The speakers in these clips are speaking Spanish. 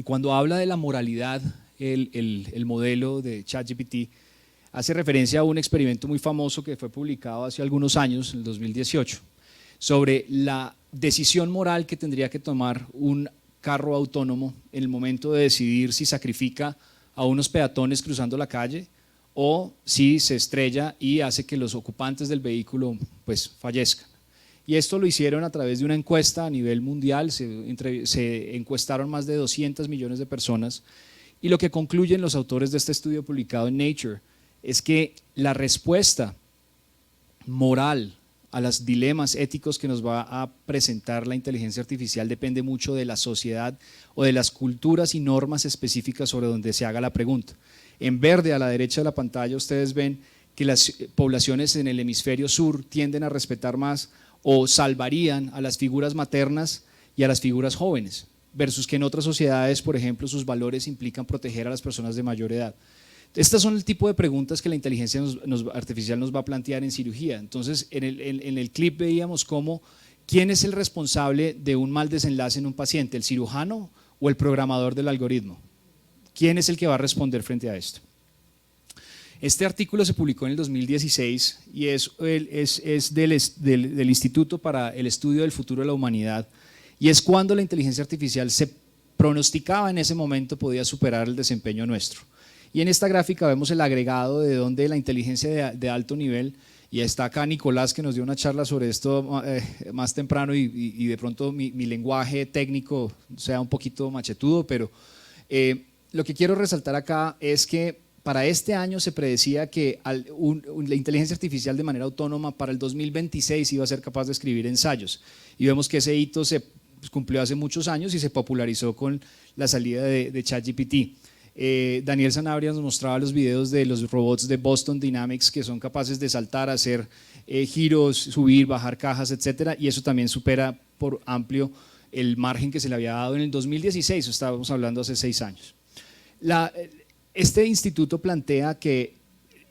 cuando habla de la moralidad, el modelo de ChatGPT hace referencia a un experimento muy famoso que fue publicado hace algunos años, en el 2018, sobre la decisión moral que tendría que tomar un carro autónomo en el momento de decidir si sacrifica a unos peatones cruzando la calle o si se estrella y hace que los ocupantes del vehículo pues fallezcan. Y esto lo hicieron a través de una encuesta a nivel mundial, se encuestaron más de 200 millones de personas, y lo que concluyen los autores de este estudio publicado en Nature es que la respuesta moral a los dilemas éticos que nos va a presentar la inteligencia artificial depende mucho de la sociedad o de las culturas y normas específicas sobre donde se haga la pregunta. En verde a la derecha de la pantalla ustedes ven que las poblaciones en el hemisferio sur tienden a respetar más o salvarían a las figuras maternas y a las figuras jóvenes, versus que en otras sociedades, por ejemplo, sus valores implican proteger a las personas de mayor edad. Estas son el tipo de preguntas que la inteligencia artificial nos va a plantear en cirugía. Entonces, en el clip veíamos cómo, ¿quién es el responsable de un mal desenlace en un paciente? ¿El cirujano o el programador del algoritmo? ¿Quién es el que va a responder frente a esto? Este artículo se publicó en el 2016 y es del Instituto para el Estudio del Futuro de la Humanidad, y es cuando la inteligencia artificial se pronosticaba en ese momento podía superar el desempeño nuestro. Y en esta gráfica vemos el agregado de donde la inteligencia de alto nivel, y está acá Nicolás que nos dio una charla sobre esto más temprano y de pronto mi lenguaje técnico sea un poquito machetudo, pero lo que quiero resaltar acá es que para este año se predecía que la inteligencia artificial de manera autónoma para el 2026 iba a ser capaz de escribir ensayos, y vemos que ese hito se cumplió hace muchos años y se popularizó con la salida de ChatGPT. Daniel Sanabria nos mostraba los videos de los robots de Boston Dynamics que son capaces de saltar, hacer giros, subir, bajar cajas, etcétera, y eso también supera por amplio el margen que se le había dado en el 2016, estábamos hablando hace 6 años. Este instituto plantea que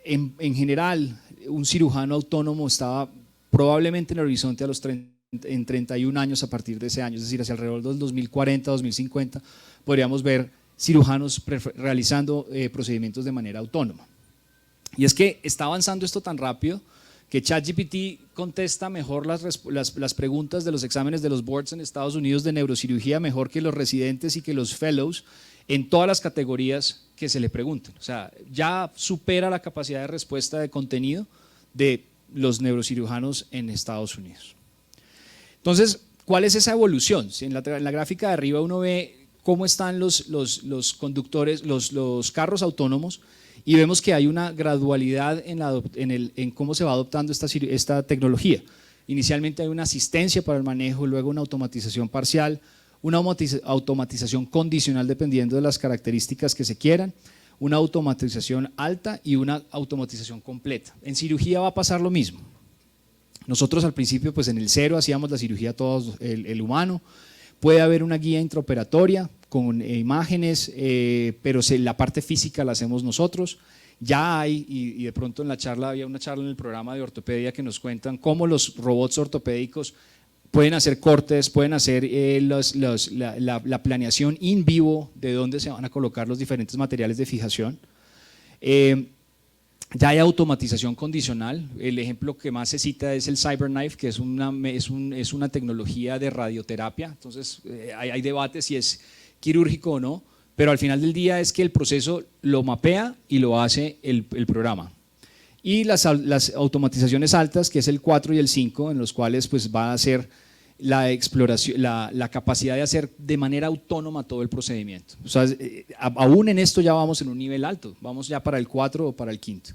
en general un cirujano autónomo estaba probablemente en el horizonte a los 31 años a partir de ese año, es decir, hacia alrededor del 2040, 2050, podríamos ver cirujanos realizando procedimientos de manera autónoma. Y es que está avanzando esto tan rápido que ChatGPT contesta mejor las preguntas de los exámenes de los boards en Estados Unidos de neurocirugía mejor que los residentes y que los fellows en todas las categorías que se le pregunten. O sea, ya supera la capacidad de respuesta de contenido de los neurocirujanos en Estados Unidos. Entonces, ¿cuál es esa evolución? Si en la gráfica de arriba uno ve cómo están los conductores, los carros autónomos, y vemos que hay una gradualidad en cómo se va adoptando esta tecnología. Inicialmente hay una asistencia para el manejo, luego una automatización parcial, una automatización condicional dependiendo de las características que se quieran, una automatización alta y una automatización completa. En cirugía va a pasar lo mismo. Nosotros al principio pues en el 0 hacíamos la cirugía todos el humano, puede haber una guía intraoperatoria con imágenes, pero la parte física la hacemos nosotros. Ya hay, y de pronto en la charla, había una charla en el programa de ortopedia que nos cuentan cómo los robots ortopédicos pueden hacer cortes, pueden hacer la planeación in vivo de dónde se van a colocar los diferentes materiales de fijación. Ya hay automatización condicional, el ejemplo que más se cita es el CyberKnife, que es una tecnología de radioterapia, entonces hay debate si es quirúrgico o no, pero al final del día es que el proceso lo mapea y lo hace el programa. Y las automatizaciones altas, que es el 4 y el 5, en los cuales pues va a ser la exploración, la capacidad de hacer de manera autónoma todo el procedimiento. O sea, aún en esto ya vamos en un nivel alto, vamos ya para el 4 o para el 5.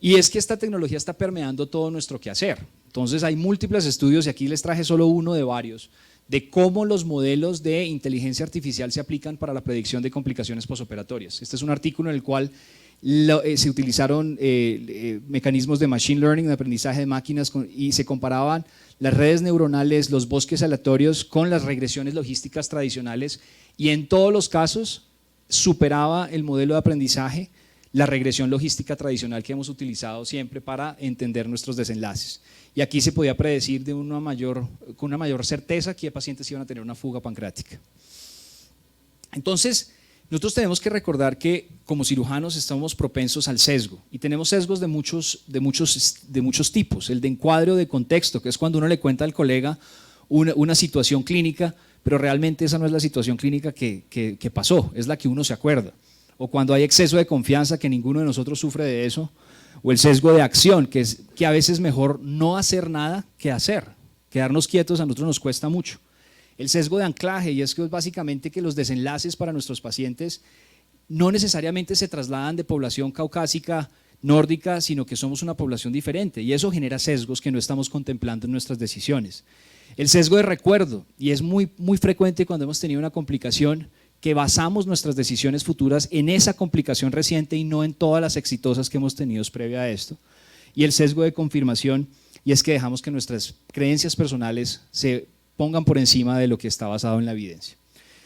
Y es que esta tecnología está permeando todo nuestro quehacer. Entonces hay múltiples estudios, y aquí les traje solo uno de varios, de cómo los modelos de inteligencia artificial se aplican para la predicción de complicaciones posoperatorias. Este es un artículo en el cual se utilizaron mecanismos de machine learning, de aprendizaje de máquinas, y se comparaban las redes neuronales, los bosques aleatorios con las regresiones logísticas tradicionales, y en todos los casos superaba el modelo de aprendizaje la regresión logística tradicional que hemos utilizado siempre para entender nuestros desenlaces. Y aquí se podía predecir con una mayor certeza qué pacientes iban a tener una fuga pancreática. Entonces, nosotros tenemos que recordar que como cirujanos estamos propensos al sesgo y tenemos sesgos de muchos tipos. El de encuadre o de contexto, que es cuando uno le cuenta al colega una situación clínica, pero realmente esa no es la situación clínica que pasó, es la que uno se acuerda. O cuando hay exceso de confianza, que ninguno de nosotros sufre de eso. O el sesgo de acción, que es que a veces mejor no hacer nada que hacer. Quedarnos quietos a nosotros nos cuesta mucho. El sesgo de anclaje, y es que es básicamente que los desenlaces para nuestros pacientes no necesariamente se trasladan de población caucásica, nórdica, sino que somos una población diferente y eso genera sesgos que no estamos contemplando en nuestras decisiones. El sesgo de recuerdo, y es muy frecuente cuando hemos tenido una complicación que basamos nuestras decisiones futuras en esa complicación reciente y no en todas las exitosas que hemos tenido previa a esto. Y el sesgo de confirmación, y es que dejamos que nuestras creencias personales se pongan por encima de lo que está basado en la evidencia.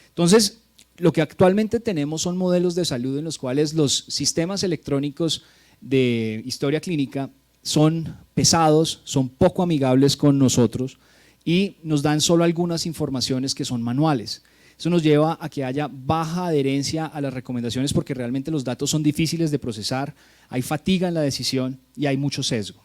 Entonces, lo que actualmente tenemos son modelos de salud en los cuales los sistemas electrónicos de historia clínica son pesados, son poco amigables con nosotros y nos dan solo algunas informaciones que son manuales. Eso nos lleva a que haya baja adherencia a las recomendaciones porque realmente los datos son difíciles de procesar, hay fatiga en la decisión y hay mucho sesgo.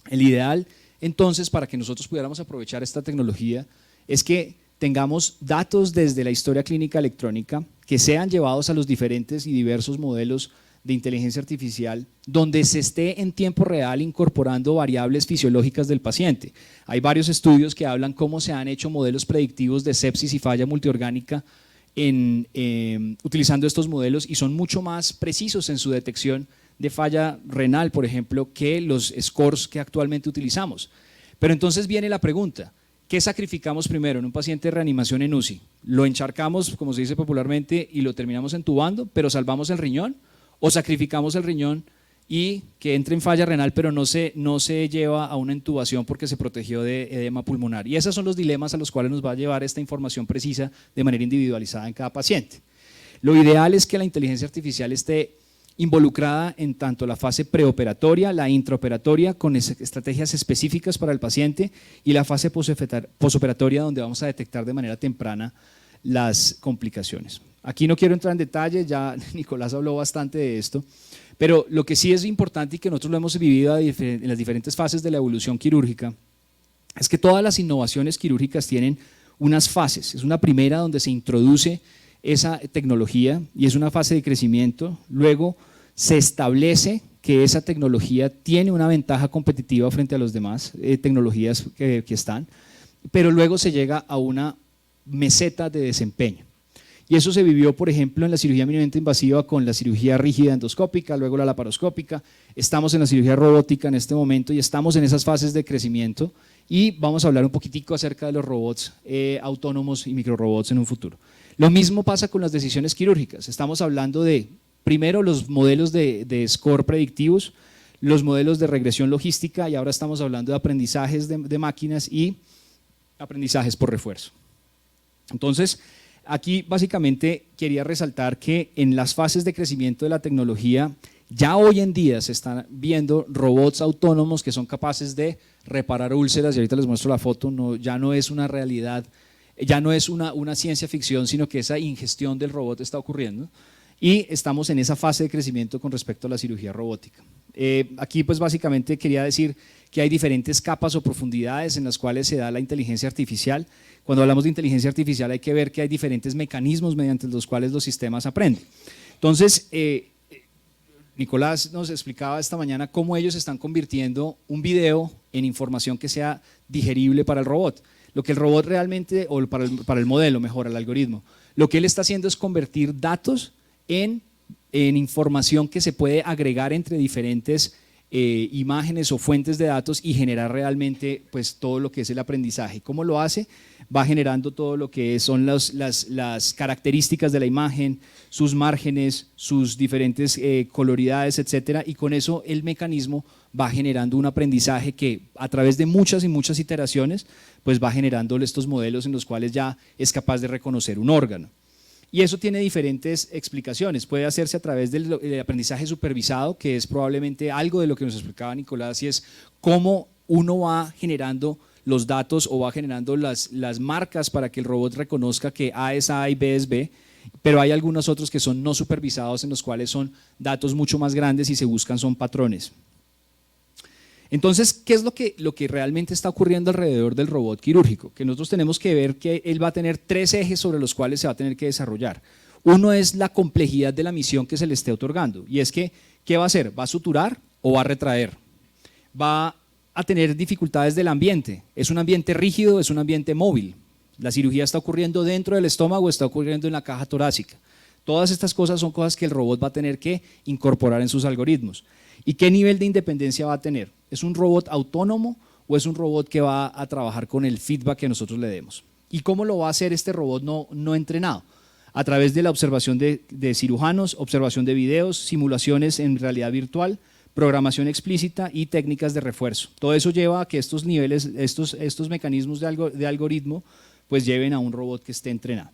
El ideal entonces, para que nosotros pudiéramos aprovechar esta tecnología, es que tengamos datos desde la historia clínica electrónica que sean llevados a los diferentes y diversos modelos de inteligencia artificial donde se esté en tiempo real incorporando variables fisiológicas del paciente. Hay varios estudios que hablan cómo se han hecho modelos predictivos de sepsis y falla multiorgánica utilizando estos modelos y son mucho más precisos en su detección de falla renal, por ejemplo, que los scores que actualmente utilizamos. Pero entonces viene la pregunta, ¿qué sacrificamos primero en un paciente de reanimación en UCI? ¿Lo encharcamos, como se dice popularmente, y lo terminamos entubando, pero salvamos el riñón? ¿O sacrificamos el riñón y que entre en falla renal, pero no se lleva a una intubación porque se protegió de edema pulmonar? Y esos son los dilemas a los cuales nos va a llevar esta información precisa de manera individualizada en cada paciente. Lo ideal es que la inteligencia artificial esté involucrada en tanto la fase preoperatoria, la intraoperatoria con estrategias específicas para el paciente y la fase posoperatoria donde vamos a detectar de manera temprana las complicaciones. Aquí no quiero entrar en detalle, ya Nicolás habló bastante de esto, pero lo que sí es importante y que nosotros lo hemos vivido en las diferentes fases de la evolución quirúrgica es que todas las innovaciones quirúrgicas tienen unas fases. Es una primera donde se introduce esa tecnología y es una fase de crecimiento, luego se establece que esa tecnología tiene una ventaja competitiva frente a las demás tecnologías que están, pero luego se llega a una meseta de desempeño. Y eso se vivió, por ejemplo, en la cirugía mínimamente invasiva con la cirugía rígida endoscópica, luego la laparoscópica, estamos en la cirugía robótica en este momento y estamos en esas fases de crecimiento y vamos a hablar un poquitico acerca de los robots autónomos y microrobots en un futuro. Lo mismo pasa con las decisiones quirúrgicas, estamos hablando de, primero, los modelos de score predictivos, los modelos de regresión logística y ahora estamos hablando de aprendizajes de máquinas y aprendizajes por refuerzo. Entonces, aquí básicamente quería resaltar que en las fases de crecimiento de la tecnología ya hoy en día se están viendo robots autónomos que son capaces de reparar úlceras y ahorita les muestro la foto, ya no es una realidad, ya no es una ciencia ficción, sino que esa ingestión del robot está ocurriendo y estamos en esa fase de crecimiento con respecto a la cirugía robótica. Aquí pues básicamente quería decir que hay diferentes capas o profundidades en las cuales se da la inteligencia artificial. Cuando hablamos de inteligencia artificial hay que ver que hay diferentes mecanismos mediante los cuales los sistemas aprenden. Entonces, Nicolás nos explicaba esta mañana cómo ellos están convirtiendo un video en información que sea digerible para el robot. Lo que el robot realmente, o para el modelo, mejor, el algoritmo, lo que él está haciendo es convertir datos en información que se puede agregar entre diferentes imágenes o fuentes de datos y generar realmente pues, todo lo que es el aprendizaje. ¿Cómo lo hace? Va generando todo lo que son las características de la imagen, sus márgenes, sus diferentes coloridades, etcétera, y con eso el mecanismo va generando un aprendizaje que a través de muchas y muchas iteraciones pues va generando estos modelos en los cuales ya es capaz de reconocer un órgano. Y eso tiene diferentes explicaciones, puede hacerse a través del aprendizaje supervisado, que es probablemente algo de lo que nos explicaba Nicolás, y es cómo uno va generando los datos o va generando las marcas para que el robot reconozca que A es A y B es B, pero hay algunos otros que son no supervisados, en los cuales son datos mucho más grandes y se buscan son patrones. Entonces, ¿qué es lo que realmente está ocurriendo alrededor del robot quirúrgico? Que nosotros tenemos que ver que él va a tener 3 ejes sobre los cuales se va a tener que desarrollar. Uno es la complejidad de la misión que se le esté otorgando, y es que, ¿qué va a hacer? ¿Va a suturar o va a retraer? ¿Va a tener dificultades del ambiente? ¿Es un ambiente rígido o es un ambiente móvil? ¿La cirugía está ocurriendo dentro del estómago o está ocurriendo en la caja torácica? Todas estas cosas son cosas que el robot va a tener que incorporar en sus algoritmos. ¿Y qué nivel de independencia va a tener? ¿Es un robot autónomo o es un robot que va a trabajar con el feedback que nosotros le demos? ¿Y cómo lo va a hacer este robot no entrenado? A través de la observación de cirujanos, observación de videos, simulaciones en realidad virtual, programación explícita y técnicas de refuerzo. Todo eso lleva a que estos niveles, estos mecanismos de algoritmo, pues lleven a un robot que esté entrenado.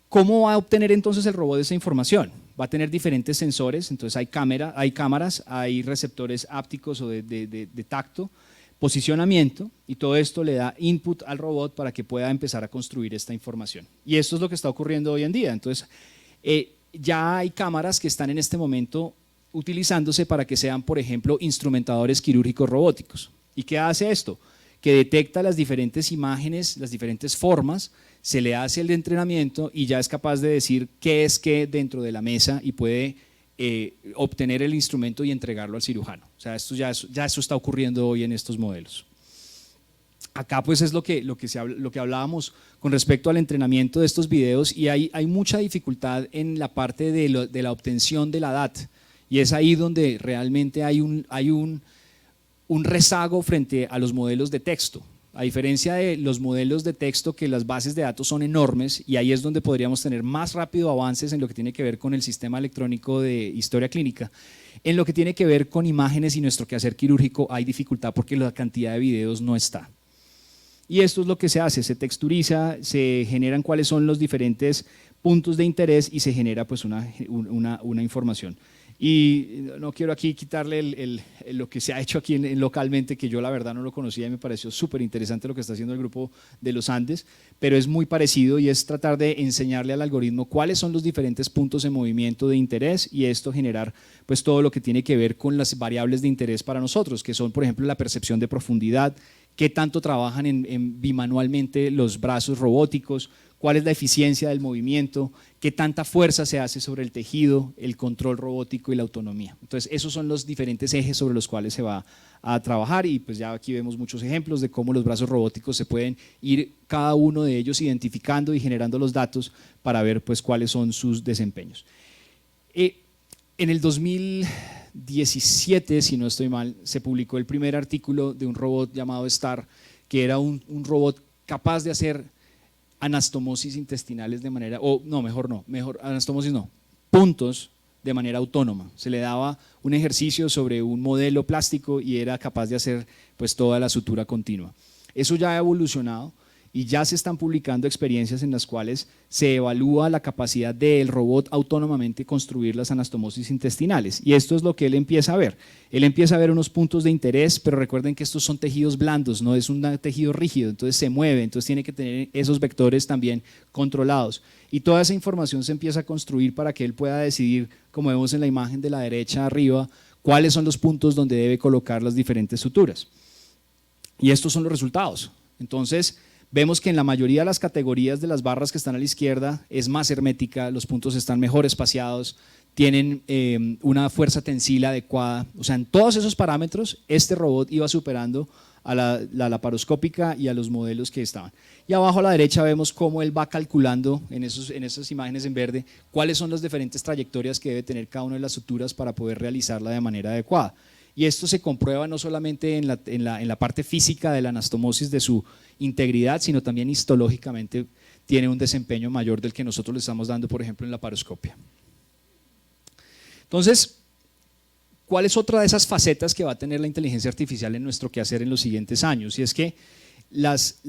¿Cómo va a obtener entonces el robot esa información? Va a tener diferentes sensores, entonces hay cámaras, hay receptores ápticos o de tacto, posicionamiento, y todo esto le da input al robot para que pueda empezar a construir esta información. Y esto es lo que está ocurriendo hoy en día. Entonces, ya hay cámaras que están en este momento utilizándose para que sean, por ejemplo, instrumentadores quirúrgicos robóticos. ¿Y qué hace esto? Que detecta las diferentes imágenes, las diferentes formas, se le hace el entrenamiento y ya es capaz de decir qué es qué dentro de la mesa y puede obtener el instrumento y entregarlo al cirujano. O sea, eso está ocurriendo hoy en estos modelos. Acá pues es lo que hablábamos con respecto al entrenamiento de estos videos, y hay mucha dificultad en la parte de la obtención de la data, y es ahí donde realmente hay un rezago frente a los modelos de texto. A diferencia de los modelos de texto, que las bases de datos son enormes, y ahí es donde podríamos tener más rápido avances en lo que tiene que ver con el sistema electrónico de historia clínica. En lo que tiene que ver con imágenes y nuestro quehacer quirúrgico hay dificultad porque la cantidad de videos no está. Y esto es lo que se hace, se texturiza, se generan cuáles son los diferentes puntos de interés y se genera pues una información. Y no quiero aquí quitarle lo que se ha hecho aquí localmente, que yo la verdad no lo conocía y me pareció súper interesante lo que está haciendo el grupo de los Andes, pero es muy parecido, y es tratar de enseñarle al algoritmo cuáles son los diferentes puntos en movimiento de interés, y esto generar pues todo lo que tiene que ver con las variables de interés para nosotros, que son, por ejemplo, la percepción de profundidad, qué tanto trabajan bimanualmente los brazos robóticos, cuál es la eficiencia del movimiento, qué tanta fuerza se hace sobre el tejido, el control robótico y la autonomía. Entonces, esos son los diferentes ejes sobre los cuales se va a trabajar, y pues ya aquí vemos muchos ejemplos de cómo los brazos robóticos se pueden ir cada uno de ellos identificando y generando los datos para ver pues cuáles son sus desempeños. En el 2017, si no estoy mal, se publicó el primer artículo de un robot llamado STAR, que era un robot capaz de hacer anastomosis intestinales de manera, anastomosis no, puntos de manera autónoma. Se le daba un ejercicio sobre un modelo plástico y era capaz de hacer pues toda la sutura continua. Eso ya ha evolucionado y ya se están publicando experiencias en las cuales se evalúa la capacidad del robot autónomamente construir las anastomosis intestinales, y esto es lo que él empieza a ver. Él empieza a ver unos puntos de interés, pero recuerden que estos son tejidos blandos, no es un tejido rígido, entonces se mueve, entonces tiene que tener esos vectores también controlados, y toda esa información se empieza a construir para que él pueda decidir, como vemos en la imagen de la derecha arriba, cuáles son los puntos donde debe colocar las diferentes suturas. Y estos son los resultados. Entonces, vemos que en la mayoría de las categorías de las barras que están a la izquierda es más hermética, los puntos están mejor espaciados, tienen una fuerza tensil adecuada. O sea, en todos esos parámetros este robot iba superando a la laparoscópica y a los modelos que estaban. Y abajo a la derecha vemos cómo él va calculando en esas imágenes en verde cuáles son las diferentes trayectorias que debe tener cada una de las suturas para poder realizarla de manera adecuada. Y esto se comprueba no solamente en la parte física de la anastomosis, de su integridad, sino también histológicamente tiene un desempeño mayor del que nosotros le estamos dando, por ejemplo, en la laparoscopia. Entonces, ¿cuál es otra de esas facetas que va a tener la inteligencia artificial en nuestro quehacer en los siguientes años? Y es que las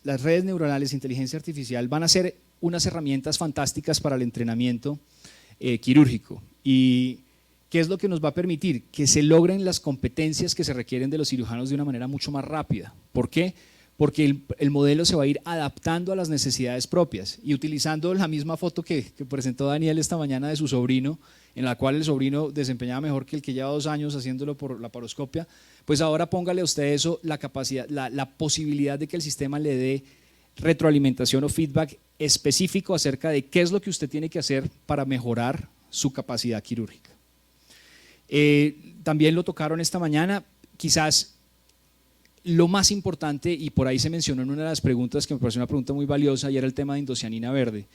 redes neuronales, inteligencia artificial, van a ser unas herramientas fantásticas para el entrenamiento quirúrgico. ¿Y qué es lo que nos va a permitir? Que se logren las competencias que se requieren de los cirujanos de una manera mucho más rápida. ¿Por qué? porque el modelo se va a ir adaptando a las necesidades propias y utilizando la misma foto que presentó Daniel esta mañana de su sobrino, en la cual el sobrino desempeñaba mejor que el que lleva 2 años haciéndolo por la paroscopia, pues ahora póngale a usted eso, la capacidad, la posibilidad de que el sistema le dé retroalimentación o feedback específico acerca de qué es lo que usted tiene que hacer para mejorar su capacidad quirúrgica. También lo tocaron esta mañana, quizás lo más importante, y por ahí se mencionó en una de las preguntas que me pareció una pregunta muy valiosa, y era el tema de indocianina verde,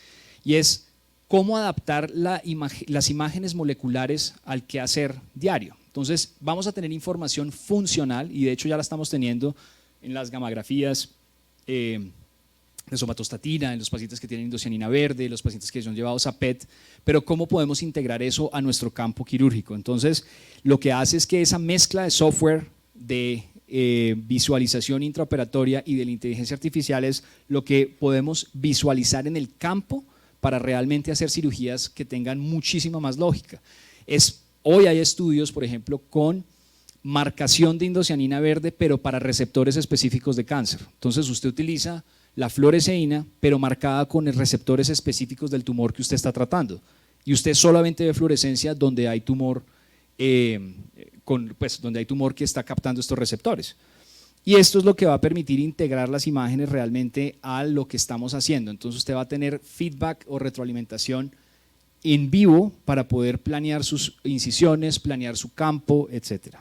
y es cómo adaptar las imágenes moleculares al quehacer diario. Entonces vamos a tener información funcional, y de hecho ya la estamos teniendo en las gamografías de somatostatina, en los pacientes que tienen indocianina verde, los pacientes que son llevados a PET, pero cómo podemos integrar eso a nuestro campo quirúrgico. Entonces lo que hace es que esa mezcla de software, de visualización intraoperatoria y de la inteligencia artificial es lo que podemos visualizar en el campo para realmente hacer cirugías que tengan muchísima más lógica. Hoy hay estudios, por ejemplo, con marcación de indocianina verde, pero para receptores específicos de cáncer. Entonces usted utiliza la fluoresceína, pero marcada con receptores específicos del tumor que usted está tratando. Y usted solamente ve fluorescencia donde hay tumor, donde hay tumor que está captando estos receptores. Y esto es lo que va a permitir integrar las imágenes realmente a lo que estamos haciendo. Entonces usted va a tener feedback o retroalimentación en vivo para poder planear sus incisiones, planear su campo, etc.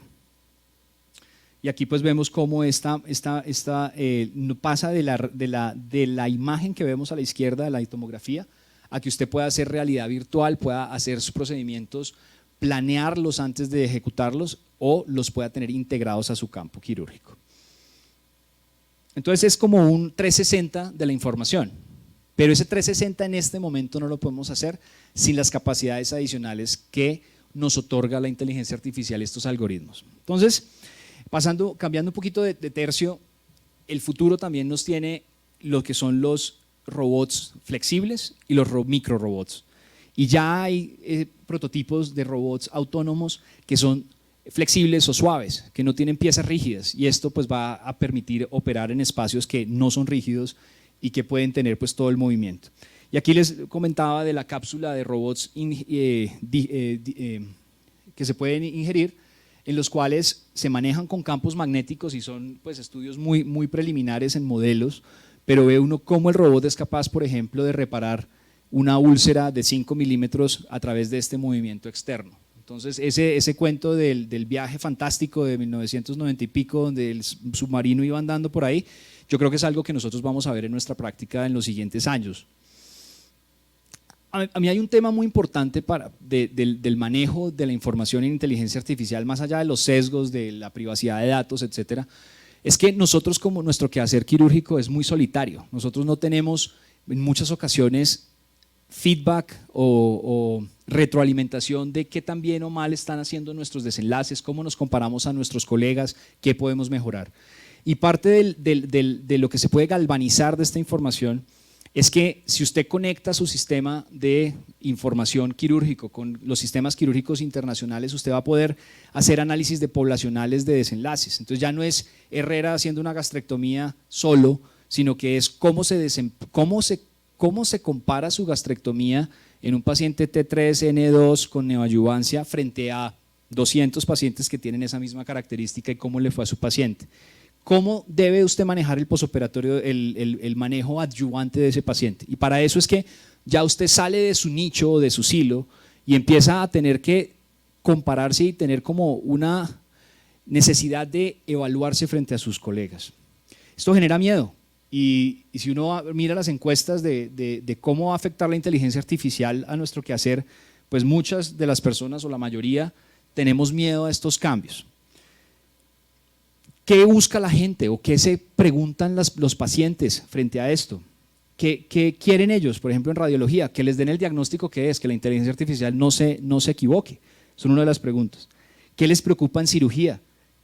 Y aquí pues vemos cómo pasa de la imagen que vemos a la izquierda de la tomografía a que usted pueda hacer realidad virtual, pueda hacer sus procedimientos, planearlos antes de ejecutarlos o los pueda tener integrados a su campo quirúrgico. Entonces es como un 360 de la información, pero ese 360 en este momento no lo podemos hacer sin las capacidades adicionales que nos otorga la inteligencia artificial y estos algoritmos. Entonces, cambiando un poquito de tercio, el futuro también nos tiene lo que son los robots flexibles y los microrobots. Y ya hay prototipos de robots autónomos que son flexibles o suaves, que no tienen piezas rígidas, y esto pues va a permitir operar en espacios que no son rígidos y que pueden tener pues todo el movimiento. Y aquí les comentaba de la cápsula de robots que se pueden ingerir, en los cuales se manejan con campos magnéticos y son pues estudios muy, muy preliminares en modelos, pero ve uno cómo el robot es capaz, por ejemplo, de reparar una úlcera de 5 milímetros a través de este movimiento externo. Entonces ese cuento del viaje fantástico de 1990 y pico, donde el submarino iba andando por ahí, yo creo que es algo que nosotros vamos a ver en nuestra práctica en los siguientes años. A mí hay un tema muy importante del manejo de la información en inteligencia artificial, más allá de los sesgos, de la privacidad de datos, etcétera, es que nosotros, como nuestro quehacer quirúrgico es muy solitario, nosotros no tenemos en muchas ocasiones feedback o retroalimentación de qué tan bien o mal están haciendo nuestros desenlaces, cómo nos comparamos a nuestros colegas, qué podemos mejorar. Y parte de lo que se puede galvanizar de esta información es que si usted conecta su sistema de información quirúrgico con los sistemas quirúrgicos internacionales, usted va a poder hacer análisis de poblacionales de desenlaces. Entonces ya no es Herrera haciendo una gastrectomía solo, sino que es cómo se compara su gastrectomía en un paciente T3N2 con neoadyuvancia frente a 200 pacientes que tienen esa misma característica y cómo le fue a su paciente. ¿Cómo debe usted manejar el posoperatorio, el manejo adyuvante de ese paciente? Y para eso es que ya usted sale de su nicho o de su silo y empieza a tener que compararse y tener como una necesidad de evaluarse frente a sus colegas. Esto genera miedo. Y si uno mira las encuestas de cómo va a afectar la inteligencia artificial a nuestro quehacer, pues muchas de las personas o la mayoría tenemos miedo a estos cambios. ¿Qué busca la gente o qué se preguntan los pacientes frente a esto? ¿Qué quieren ellos? Por ejemplo, en radiología, que les den el diagnóstico que es, que la inteligencia artificial no se equivoque. Son una de las preguntas. ¿Qué les preocupa en cirugía?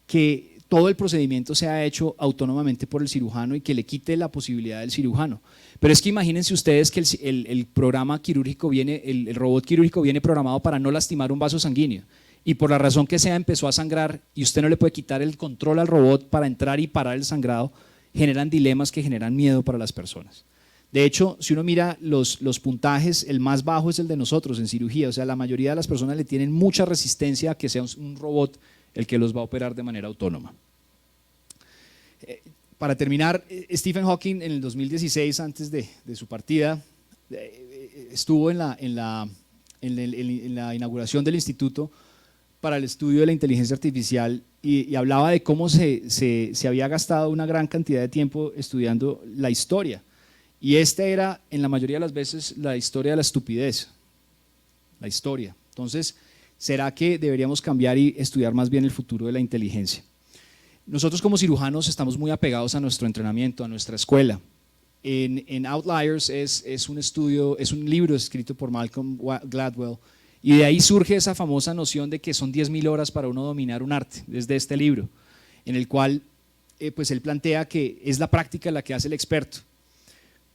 Que todo el procedimiento sea hecho autónomamente por el cirujano y que le quite la posibilidad del cirujano. Pero es que imagínense ustedes que el programa quirúrgico el robot quirúrgico viene programado para no lastimar un vaso sanguíneo y por la razón que sea empezó a sangrar y usted no le puede quitar el control al robot para entrar y parar el sangrado generan dilemas que generan miedo para las personas. De hecho, si uno mira los puntajes, el más bajo es el de nosotros en cirugía, o sea, la mayoría de las personas le tienen mucha resistencia a que sea un robot el que los va a operar de manera autónoma. Para terminar, Stephen Hawking en el 2016, antes de su partida, estuvo en la inauguración del Instituto para el Estudio de la Inteligencia Artificial y hablaba de cómo se había gastado una gran cantidad de tiempo estudiando la historia. Y esta era, en la mayoría de las veces, la historia de la estupidez, la historia. Entonces, ¿será que deberíamos cambiar y estudiar más bien el futuro de la inteligencia? Nosotros como cirujanos estamos muy apegados a nuestro entrenamiento, a nuestra escuela. En Outliers es un libro escrito por Malcolm Gladwell, y de ahí surge esa famosa noción de que son 10.000 horas para uno dominar un arte, desde este libro, en el cual pues él plantea que es la práctica la que hace el experto.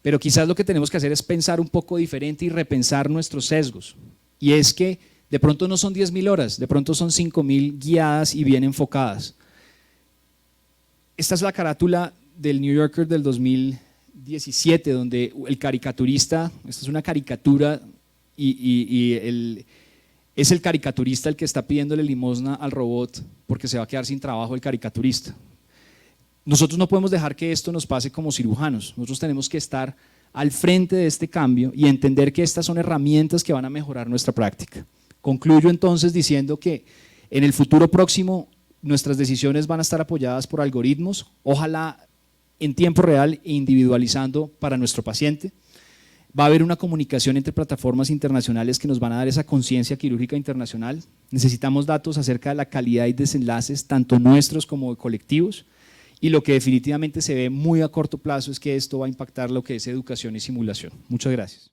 Pero quizás lo que tenemos que hacer es pensar un poco diferente y repensar nuestros sesgos. Y es que de pronto no son 10.000 horas, de pronto son 5.000 guiadas y bien enfocadas. Esta es la carátula del New Yorker del 2017, donde el caricaturista, esta es una caricatura es el caricaturista el que está pidiéndole limosna al robot porque se va a quedar sin trabajo el caricaturista. Nosotros no podemos dejar que esto nos pase como cirujanos, nosotros tenemos que estar al frente de este cambio y entender que estas son herramientas que van a mejorar nuestra práctica. Concluyo entonces diciendo que en el futuro próximo nuestras decisiones van a estar apoyadas por algoritmos, ojalá en tiempo real e individualizando para nuestro paciente. Va a haber una comunicación entre plataformas internacionales que nos van a dar esa conciencia quirúrgica internacional. Necesitamos datos acerca de la calidad y desenlaces, tanto nuestros como de colectivos. Y lo que definitivamente se ve muy a corto plazo es que esto va a impactar lo que es educación y simulación. Muchas gracias.